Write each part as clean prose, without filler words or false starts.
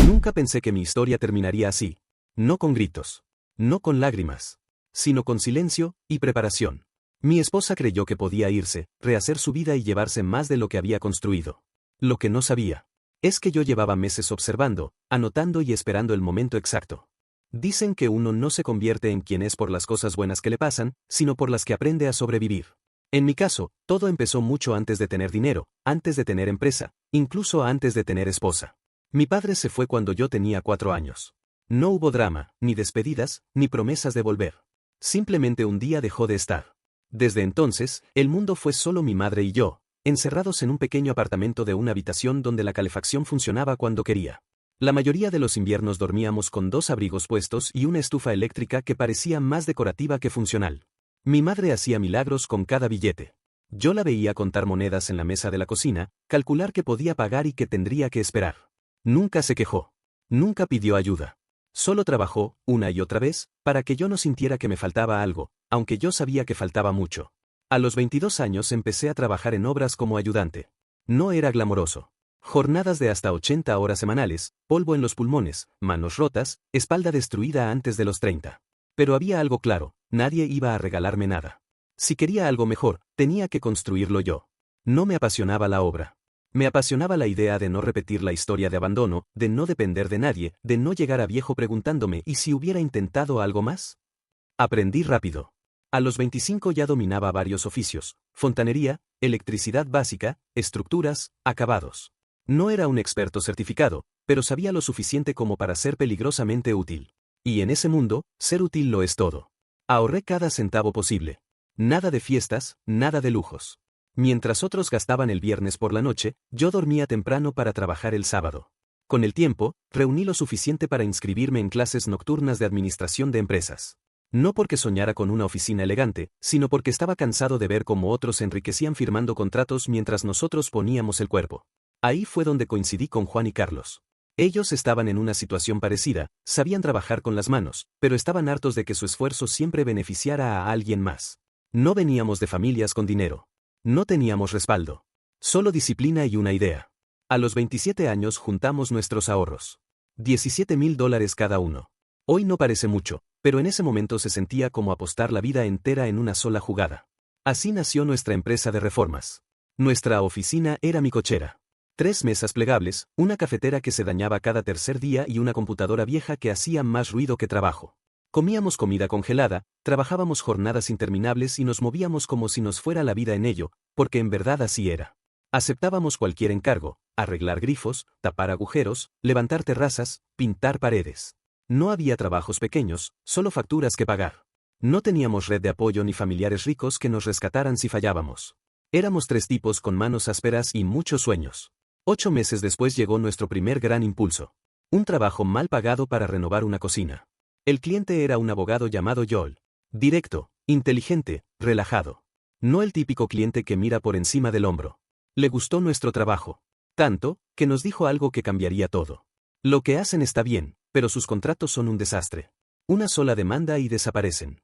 Nunca pensé que mi historia terminaría así. No con gritos. No con lágrimas. Sino con silencio y preparación. Mi esposa creyó que podía irse, rehacer su vida y llevarse más de lo que había construido. Lo que no sabía es que yo llevaba meses observando, anotando y esperando el momento exacto. Dicen que uno no se convierte en quien es por las cosas buenas que le pasan, sino por las que aprende a sobrevivir. En mi caso, todo empezó mucho antes de tener dinero, antes de tener empresa, incluso antes de tener esposa. Mi padre se fue cuando yo tenía 4 años. No hubo drama, ni despedidas, ni promesas de volver. Simplemente un día dejó de estar. Desde entonces, el mundo fue solo mi madre y yo, encerrados en un pequeño apartamento de una habitación donde la calefacción funcionaba cuando quería. La mayoría de los inviernos dormíamos con 2 abrigos puestos y una estufa eléctrica que parecía más decorativa que funcional. Mi madre hacía milagros con cada billete. Yo la veía contar monedas en la mesa de la cocina, calcular que podía pagar y que tendría que esperar. Nunca se quejó. Nunca pidió ayuda. Solo trabajó, una y otra vez, para que yo no sintiera que me faltaba algo, aunque yo sabía que faltaba mucho. A los 22 años empecé a trabajar en obras como ayudante. No era glamoroso. Jornadas de hasta 80 horas semanales, polvo en los pulmones, manos rotas, espalda destruida antes de los 30. Pero había algo claro, nadie iba a regalarme nada. Si quería algo mejor, tenía que construirlo yo. No me apasionaba la obra. Me apasionaba la idea de no repetir la historia de abandono, de no depender de nadie, de no llegar a viejo preguntándome ¿y si hubiera intentado algo más? Aprendí rápido. A los 25 ya dominaba varios oficios: fontanería, electricidad básica, estructuras, acabados. No era un experto certificado, pero sabía lo suficiente como para ser peligrosamente útil. Y en ese mundo, ser útil lo es todo. Ahorré cada centavo posible. Nada de fiestas, nada de lujos. Mientras otros gastaban el viernes por la noche, yo dormía temprano para trabajar el sábado. Con el tiempo, reuní lo suficiente para inscribirme en clases nocturnas de administración de empresas. No porque soñara con una oficina elegante, sino porque estaba cansado de ver cómo otros se enriquecían firmando contratos mientras nosotros poníamos el cuerpo. Ahí fue donde coincidí con Juan y Carlos. Ellos estaban en una situación parecida, sabían trabajar con las manos, pero estaban hartos de que su esfuerzo siempre beneficiara a alguien más. No veníamos de familias con dinero. No teníamos respaldo. Solo disciplina y una idea. A los 27 años juntamos nuestros ahorros. $17,000 cada uno. Hoy no parece mucho, pero en ese momento se sentía como apostar la vida entera en una sola jugada. Así nació nuestra empresa de reformas. Nuestra oficina era mi cochera. 3 mesas plegables, una cafetera que se dañaba cada tercer día y una computadora vieja que hacía más ruido que trabajo. Comíamos comida congelada, trabajábamos jornadas interminables y nos movíamos como si nos fuera la vida en ello, porque en verdad así era. Aceptábamos cualquier encargo: arreglar grifos, tapar agujeros, levantar terrazas, pintar paredes. No había trabajos pequeños, solo facturas que pagar. No teníamos red de apoyo ni familiares ricos que nos rescataran si fallábamos. Éramos 3 tipos con manos ásperas y muchos sueños. 8 meses después llegó nuestro primer gran impulso. Un trabajo mal pagado para renovar una cocina. El cliente era un abogado llamado Joel. Directo, inteligente, relajado. No el típico cliente que mira por encima del hombro. Le gustó nuestro trabajo. Tanto, que nos dijo algo que cambiaría todo. Lo que hacen está bien, pero sus contratos son un desastre. Una sola demanda y desaparecen.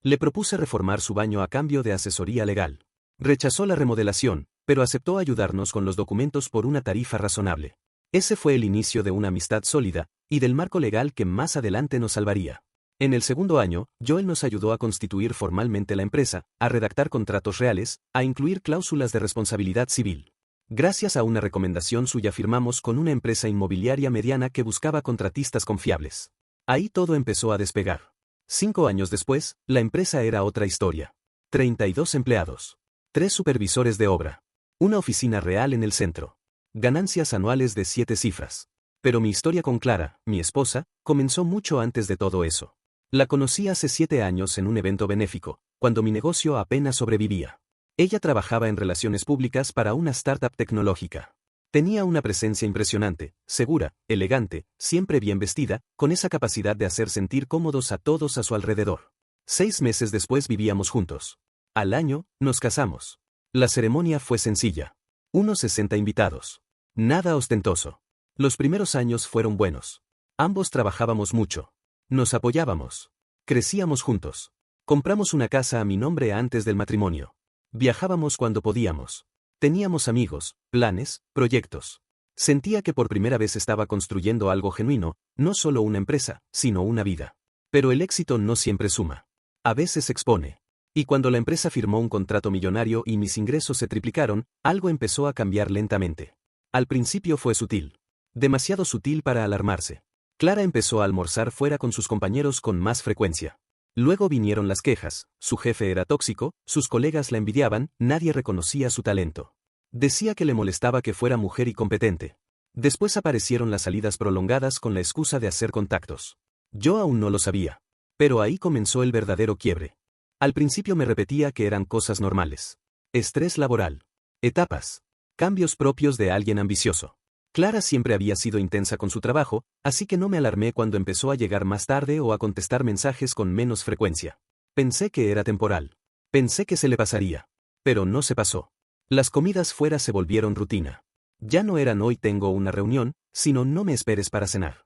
Le propuse reformar su baño a cambio de asesoría legal. Rechazó la remodelación, pero aceptó ayudarnos con los documentos por una tarifa razonable. Ese fue el inicio de una amistad sólida, y del marco legal que más adelante nos salvaría. En el segundo año, Joel nos ayudó a constituir formalmente la empresa, a redactar contratos reales, a incluir cláusulas de responsabilidad civil. Gracias a una recomendación suya firmamos con una empresa inmobiliaria mediana que buscaba contratistas confiables. Ahí todo empezó a despegar. 5 años después, la empresa era otra historia. 32 empleados. 3 supervisores de obra. Una oficina real en el centro. Ganancias anuales de 7 cifras. Pero mi historia con Clara, mi esposa, comenzó mucho antes de todo eso. La conocí hace 7 años en un evento benéfico, cuando mi negocio apenas sobrevivía. Ella trabajaba en relaciones públicas para una startup tecnológica. Tenía una presencia impresionante, segura, elegante, siempre bien vestida, con esa capacidad de hacer sentir cómodos a todos a su alrededor. 6 meses después vivíamos juntos. Al año, nos casamos. La ceremonia fue sencilla. Unos 60 invitados. Nada ostentoso. Los primeros años fueron buenos. Ambos trabajábamos mucho. Nos apoyábamos. Crecíamos juntos. Compramos una casa a mi nombre antes del matrimonio. Viajábamos cuando podíamos. Teníamos amigos, planes, proyectos. Sentía que por primera vez estaba construyendo algo genuino, no solo una empresa, sino una vida. Pero el éxito no siempre suma. A veces expone. Y cuando la empresa firmó un contrato millonario y mis ingresos se triplicaron, algo empezó a cambiar lentamente. Al principio fue sutil. Demasiado sutil para alarmarse. Clara empezó a almorzar fuera con sus compañeros con más frecuencia. Luego vinieron las quejas, su jefe era tóxico, sus colegas la envidiaban, nadie reconocía su talento. Decía que le molestaba que fuera mujer y competente. Después aparecieron las salidas prolongadas con la excusa de hacer contactos. Yo aún no lo sabía. Pero ahí comenzó el verdadero quiebre. Al principio me repetía que eran cosas normales. Estrés laboral. Etapas. Cambios propios de alguien ambicioso. Clara siempre había sido intensa con su trabajo, así que no me alarmé cuando empezó a llegar más tarde o a contestar mensajes con menos frecuencia. Pensé que era temporal. Pensé que se le pasaría. Pero no se pasó. Las comidas fuera se volvieron rutina. Ya no eran hoy tengo una reunión, sino no me esperes para cenar.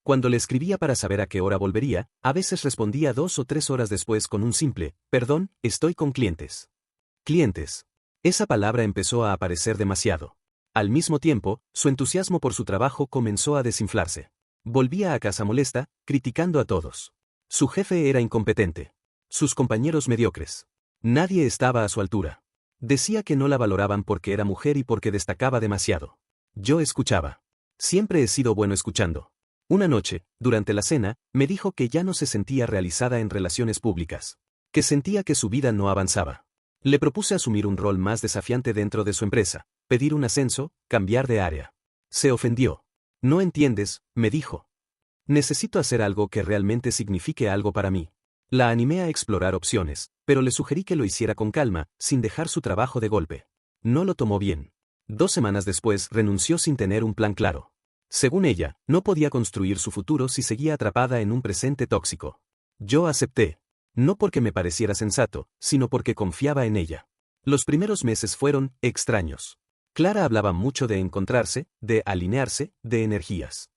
Cuando le escribía para saber a qué hora volvería, a veces respondía 2 o 3 horas después con un simple, perdón, estoy con clientes. Clientes. Esa palabra empezó a aparecer demasiado. Al mismo tiempo, su entusiasmo por su trabajo comenzó a desinflarse. Volvía a casa molesta, criticando a todos. Su jefe era incompetente. Sus compañeros mediocres. Nadie estaba a su altura. Decía que no la valoraban porque era mujer y porque destacaba demasiado. Yo escuchaba. Siempre he sido bueno escuchando. Una noche, durante la cena, me dijo que ya no se sentía realizada en relaciones públicas. Que sentía que su vida no avanzaba. Le propuse asumir un rol más desafiante dentro de su empresa, pedir un ascenso, cambiar de área. Se ofendió. No entiendes, me dijo. Necesito hacer algo que realmente signifique algo para mí. La animé a explorar opciones, pero le sugerí que lo hiciera con calma, sin dejar su trabajo de golpe. No lo tomó bien. 2 semanas después renunció sin tener un plan claro. Según ella, no podía construir su futuro si seguía atrapada en un presente tóxico. Yo acepté. No porque me pareciera sensato, sino porque confiaba en ella. Los primeros meses fueron extraños. Clara hablaba mucho de encontrarse, de alinearse, de energías.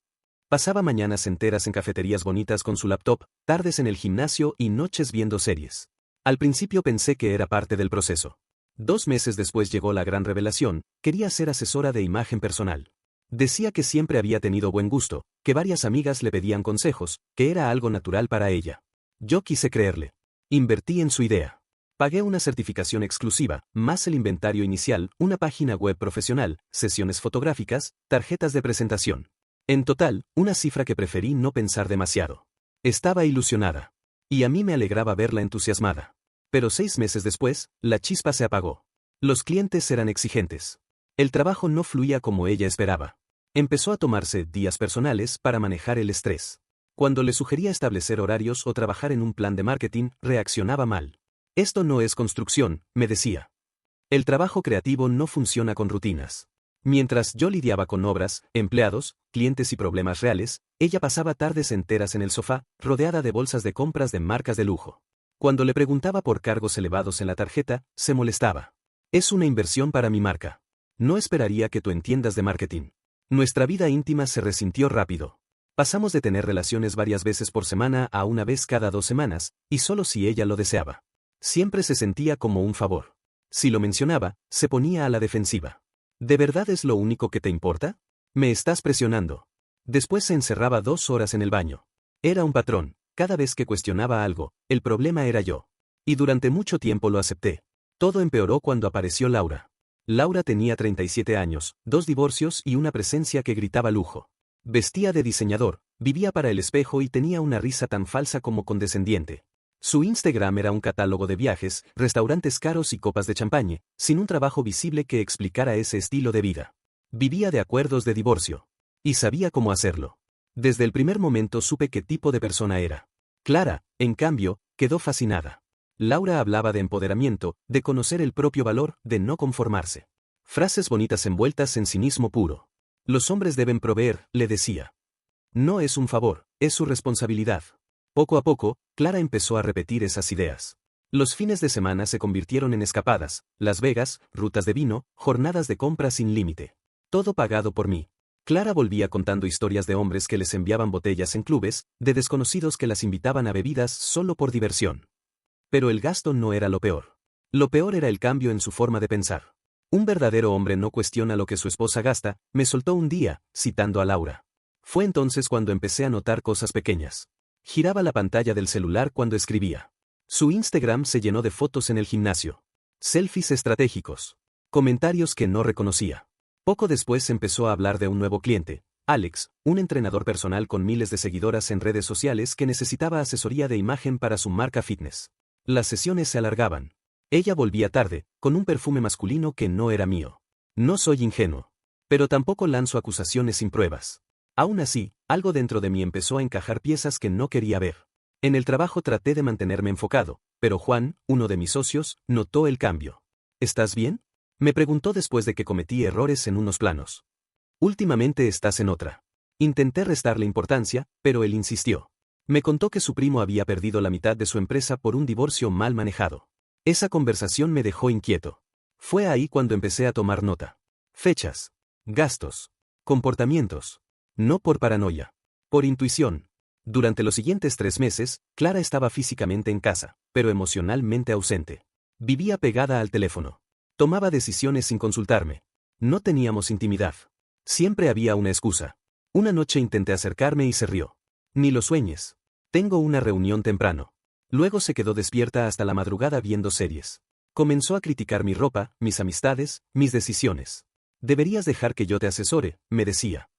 Pasaba mañanas enteras en cafeterías bonitas con su laptop, tardes en el gimnasio y noches viendo series. Al principio pensé que era parte del proceso. 2 meses después llegó la gran revelación, quería ser asesora de imagen personal. Decía que siempre había tenido buen gusto, que varias amigas le pedían consejos, que era algo natural para ella. Yo quise creerle. Invertí en su idea. Pagué una certificación exclusiva, más el inventario inicial, una página web profesional, sesiones fotográficas, tarjetas de presentación. En total, una cifra que preferí no pensar demasiado. Estaba ilusionada. Y a mí me alegraba verla entusiasmada. Pero 6 meses después, la chispa se apagó. Los clientes eran exigentes. El trabajo no fluía como ella esperaba. Empezó a tomarse días personales para manejar el estrés. Cuando le sugería establecer horarios o trabajar en un plan de marketing, reaccionaba mal. Esto no es construcción, me decía. El trabajo creativo no funciona con rutinas. Mientras yo lidiaba con obras, empleados, clientes y problemas reales, ella pasaba tardes enteras en el sofá, rodeada de bolsas de compras de marcas de lujo. Cuando le preguntaba por cargos elevados en la tarjeta, se molestaba. Es una inversión para mi marca. No esperaría que tú entiendas de marketing. Nuestra vida íntima se resintió rápido. Pasamos de tener relaciones varias veces por semana a una vez cada 2 semanas, y solo si ella lo deseaba. Siempre se sentía como un favor. Si lo mencionaba, se ponía a la defensiva. ¿De verdad es lo único que te importa? Me estás presionando. Después se encerraba 2 horas en el baño. Era un patrón. Cada vez que cuestionaba algo, el problema era yo. Y durante mucho tiempo lo acepté. Todo empeoró cuando apareció Laura. Laura tenía 37 años, 2 divorcios y una presencia que gritaba lujo. Vestía de diseñador, vivía para el espejo y tenía una risa tan falsa como condescendiente. Su Instagram era un catálogo de viajes, restaurantes caros y copas de champaña, sin un trabajo visible que explicara ese estilo de vida. Vivía de acuerdos de divorcio. Y sabía cómo hacerlo. Desde el primer momento supe qué tipo de persona era. Clara, en cambio, quedó fascinada. Laura hablaba de empoderamiento, de conocer el propio valor, de no conformarse. Frases bonitas envueltas en cinismo puro. Los hombres deben proveer, le decía. No es un favor, es su responsabilidad. Poco a poco, Clara empezó a repetir esas ideas. Los fines de semana se convirtieron en escapadas, Las Vegas, rutas de vino, jornadas de compra sin límite. Todo pagado por mí. Clara volvía contando historias de hombres que les enviaban botellas en clubes, de desconocidos que las invitaban a bebidas solo por diversión. Pero el gasto no era lo peor. Lo peor era el cambio en su forma de pensar. Un verdadero hombre no cuestiona lo que su esposa gasta, me soltó un día, citando a Laura. Fue entonces cuando empecé a notar cosas pequeñas. Giraba la pantalla del celular cuando escribía. Su Instagram se llenó de fotos en el gimnasio. Selfies estratégicos. Comentarios que no reconocía. Poco después empezó a hablar de un nuevo cliente, Alex, un entrenador personal con miles de seguidoras en redes sociales que necesitaba asesoría de imagen para su marca fitness. Las sesiones se alargaban. Ella volvía tarde, con un perfume masculino que no era mío. No soy ingenuo. Pero tampoco lanzo acusaciones sin pruebas. Aún así, algo dentro de mí empezó a encajar piezas que no quería ver. En el trabajo traté de mantenerme enfocado, pero Juan, uno de mis socios, notó el cambio. ¿Estás bien? Me preguntó después de que cometí errores en unos planos. Últimamente estás en otra. Intenté restarle importancia, pero él insistió. Me contó que su primo había perdido la mitad de su empresa por un divorcio mal manejado. Esa conversación me dejó inquieto. Fue ahí cuando empecé a tomar nota. Fechas. Gastos. Comportamientos. No por paranoia. Por intuición. Durante los siguientes 3 meses, Clara estaba físicamente en casa, pero emocionalmente ausente. Vivía pegada al teléfono. Tomaba decisiones sin consultarme. No teníamos intimidad. Siempre había una excusa. Una noche intenté acercarme y se rió. Ni lo sueñes. Tengo una reunión temprano. Luego se quedó despierta hasta la madrugada viendo series. Comenzó a criticar mi ropa, mis amistades, mis decisiones. Deberías dejar que yo te asesore, me decía.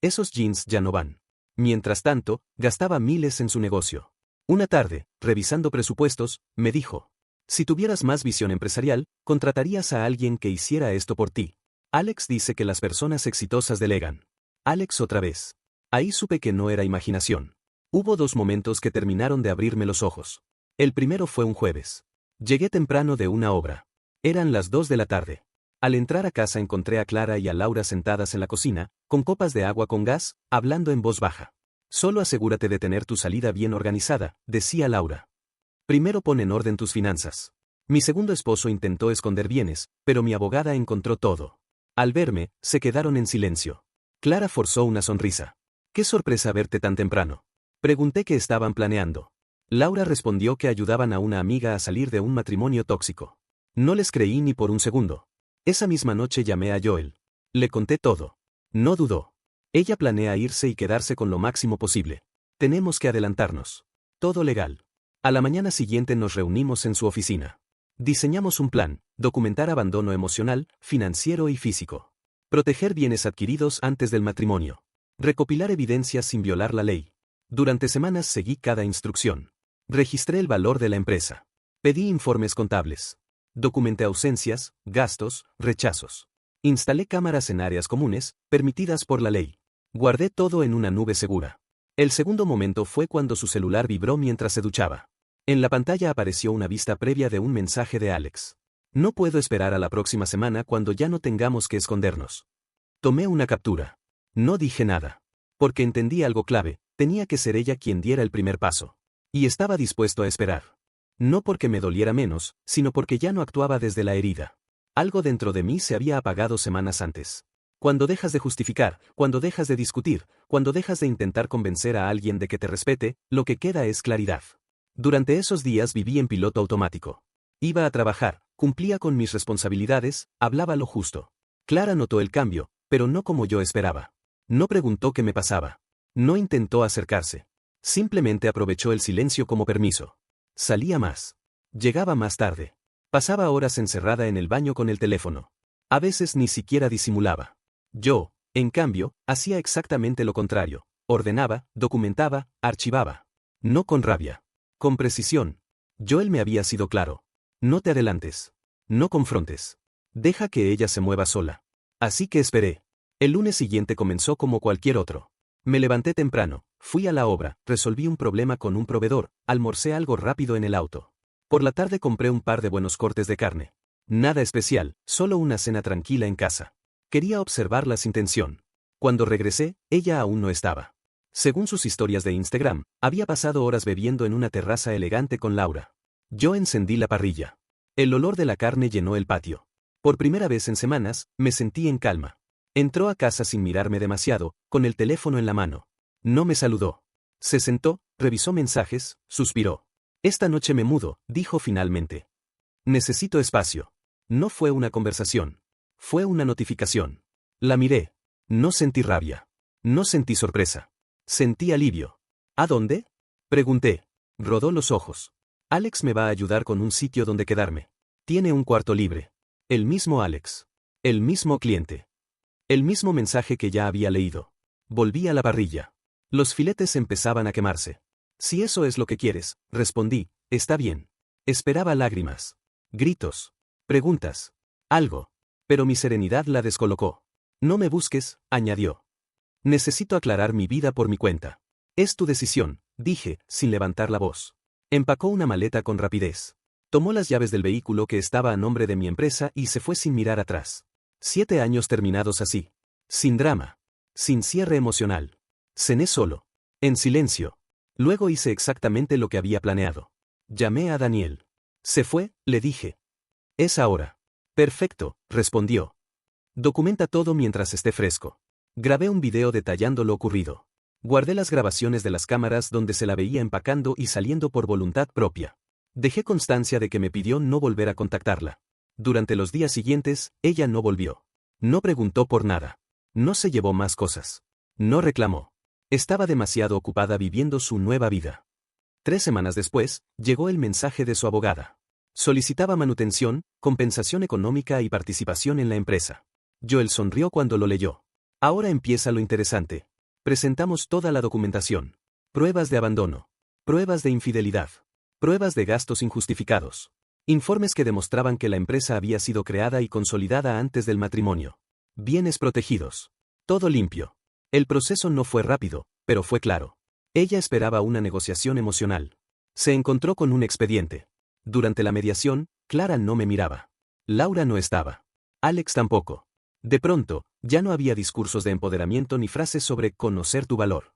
Esos jeans ya no van. Mientras tanto, gastaba miles en su negocio. Una tarde, revisando presupuestos, me dijo: si tuvieras más visión empresarial, contratarías a alguien que hiciera esto por ti. Alex dice que las personas exitosas delegan. Alex otra vez. Ahí supe que no era imaginación. Hubo 2 momentos que terminaron de abrirme los ojos. El primero fue un jueves. Llegué temprano de una obra. Eran las 2 de la tarde. Al entrar a casa encontré a Clara y a Laura sentadas en la cocina, con copas de agua con gas, hablando en voz baja. Solo asegúrate de tener tu salida bien organizada, decía Laura. Primero pon en orden tus finanzas. Mi segundo esposo intentó esconder bienes, pero mi abogada encontró todo. Al verme, se quedaron en silencio. Clara forzó una sonrisa. ¡Qué sorpresa verte tan temprano! Pregunté qué estaban planeando. Laura respondió que ayudaban a una amiga a salir de un matrimonio tóxico. No les creí ni por un segundo. Esa misma noche llamé a Joel. Le conté todo. No dudó. Ella planea irse y quedarse con lo máximo posible. Tenemos que adelantarnos. Todo legal. A la mañana siguiente nos reunimos en su oficina. Diseñamos un plan: documentar abandono emocional, financiero y físico. Proteger bienes adquiridos antes del matrimonio. Recopilar evidencias sin violar la ley. Durante semanas seguí cada instrucción. Registré el valor de la empresa. Pedí informes contables. Documenté ausencias, gastos, rechazos. Instalé cámaras en áreas comunes, permitidas por la ley. Guardé todo en una nube segura. El segundo momento fue cuando su celular vibró mientras se duchaba. En la pantalla apareció una vista previa de un mensaje de Alex. No puedo esperar a la próxima semana cuando ya no tengamos que escondernos. Tomé una captura. No dije nada. Porque entendí algo clave: tenía que ser ella quien diera el primer paso. Y estaba dispuesto a esperar. No porque me doliera menos, sino porque ya no actuaba desde la herida. Algo dentro de mí se había apagado semanas antes. Cuando dejas de justificar, cuando dejas de discutir, cuando dejas de intentar convencer a alguien de que te respete, lo que queda es claridad. Durante esos días viví en piloto automático. Iba a trabajar, cumplía con mis responsabilidades, hablaba lo justo. Clara notó el cambio, pero no como yo esperaba. No preguntó qué me pasaba. No intentó acercarse. Simplemente aprovechó el silencio como permiso. Salía más. Llegaba más tarde. Pasaba horas encerrada en el baño con el teléfono. A veces ni siquiera disimulaba. Yo, en cambio, hacía exactamente lo contrario. Ordenaba, documentaba, archivaba. No con rabia. Con precisión. Joel me había sido claro. No te adelantes. No confrontes. Deja que ella se mueva sola. Así que esperé. El lunes siguiente comenzó como cualquier otro. Me levanté temprano, fui a la obra, resolví un problema con un proveedor, almorcé algo rápido en el auto. Por la tarde compré un par de buenos cortes de carne. Nada especial, solo una cena tranquila en casa. Quería observarla sin tensión. Cuando regresé, ella aún no estaba. Según sus historias de Instagram, había pasado horas bebiendo en una terraza elegante con Laura. Yo encendí la parrilla. El olor de la carne llenó el patio. Por primera vez en semanas, me sentí en calma. Entró a casa sin mirarme demasiado, con el teléfono en la mano. No me saludó. Se sentó, revisó mensajes, suspiró. Esta noche me mudo, dijo finalmente. Necesito espacio. No fue una conversación. Fue una notificación. La miré. No sentí rabia. No sentí sorpresa. Sentí alivio. ¿A dónde? Pregunté. Rodó los ojos. Alex me va a ayudar con un sitio donde quedarme. Tiene un cuarto libre. El mismo Alex. El mismo cliente. El mismo mensaje que ya había leído. Volví a la parrilla. Los filetes empezaban a quemarse. Si eso es lo que quieres, respondí, está bien. Esperaba lágrimas. Gritos. Preguntas. Algo. Pero mi serenidad la descolocó. No me busques, añadió. Necesito aclarar mi vida por mi cuenta. Es tu decisión, dije, sin levantar la voz. Empacó una maleta con rapidez. Tomó las llaves del vehículo que estaba a nombre de mi empresa y se fue sin mirar atrás. 7 años terminados así. Sin drama. Sin cierre emocional. Cené solo. En silencio. Luego hice exactamente lo que había planeado. Llamé a Daniel. Se fue, le dije. Es ahora. Perfecto, respondió. Documenta todo mientras esté fresco. Grabé un video detallando lo ocurrido. Guardé las grabaciones de las cámaras donde se la veía empacando y saliendo por voluntad propia. Dejé constancia de que me pidió no volver a contactarla. Durante los días siguientes, ella no volvió. No preguntó por nada. No se llevó más cosas. No reclamó. Estaba demasiado ocupada viviendo su nueva vida. 3 semanas después, llegó el mensaje de su abogada. Solicitaba manutención, compensación económica y participación en la empresa. Joel sonrió cuando lo leyó. Ahora empieza lo interesante. Presentamos toda la documentación. Pruebas de abandono. Pruebas de infidelidad. Pruebas de gastos injustificados. Informes que demostraban que la empresa había sido creada y consolidada antes del matrimonio. Bienes protegidos. Todo limpio. El proceso no fue rápido, pero fue claro. Ella esperaba una negociación emocional. Se encontró con un expediente. Durante la mediación, Clara no me miraba. Laura no estaba. Alex tampoco. De pronto, ya no había discursos de empoderamiento ni frases sobre conocer tu valor.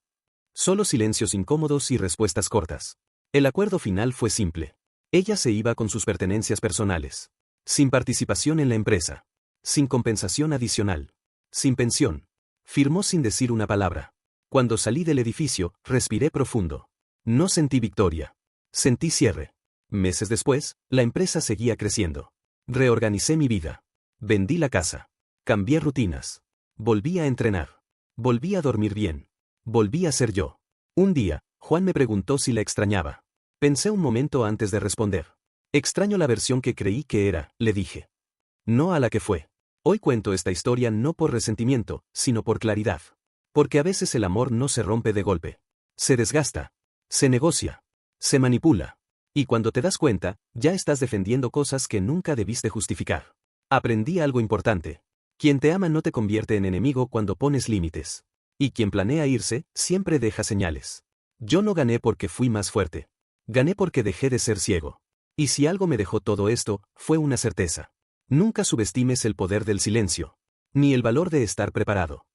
Solo silencios incómodos y respuestas cortas. El acuerdo final fue simple. Ella se iba con sus pertenencias personales. Sin participación en la empresa. Sin compensación adicional. Sin pensión. Firmó sin decir una palabra. Cuando salí del edificio, respiré profundo. No sentí victoria. Sentí cierre. Meses después, la empresa seguía creciendo. Reorganicé mi vida. Vendí la casa. Cambié rutinas. Volví a entrenar. Volví a dormir bien. Volví a ser yo. Un día, Juan me preguntó si la extrañaba. Pensé un momento antes de responder. Extraño la versión que creí que era, le dije. No a la que fue. Hoy cuento esta historia no por resentimiento, sino por claridad. Porque a veces el amor no se rompe de golpe. Se desgasta. Se negocia. Se manipula. Y cuando te das cuenta, ya estás defendiendo cosas que nunca debiste justificar. Aprendí algo importante. Quien te ama no te convierte en enemigo cuando pones límites. Y quien planea irse, siempre deja señales. Yo no gané porque fui más fuerte. Gané porque dejé de ser ciego. Y si algo me dejó todo esto, fue una certeza. Nunca subestimes el poder del silencio. Ni el valor de estar preparado.